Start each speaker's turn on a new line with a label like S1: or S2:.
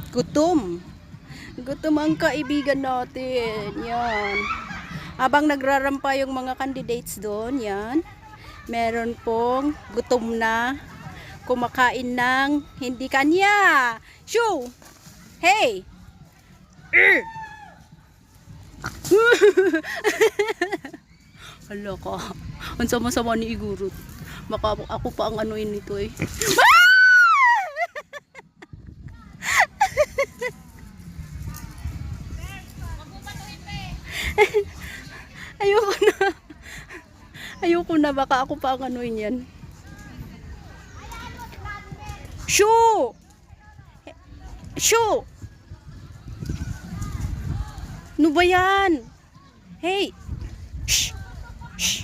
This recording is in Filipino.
S1: Gutom. Gutom ang kaibigan natin. Yan. Habang nagrarampa yung mga candidates doon, yan. Meron pong gutom na kumakain ng hindi kanya. Shoo! Hey! Hala ka. Ang sama-sama ni Igurut. Baka ako pa ang anuin nito eh. Ayoko na. Ayoko na. Baka ako pa ang anuin yan. Shoo! Shoo! Ano ba yan? Hey! Shh! Shh!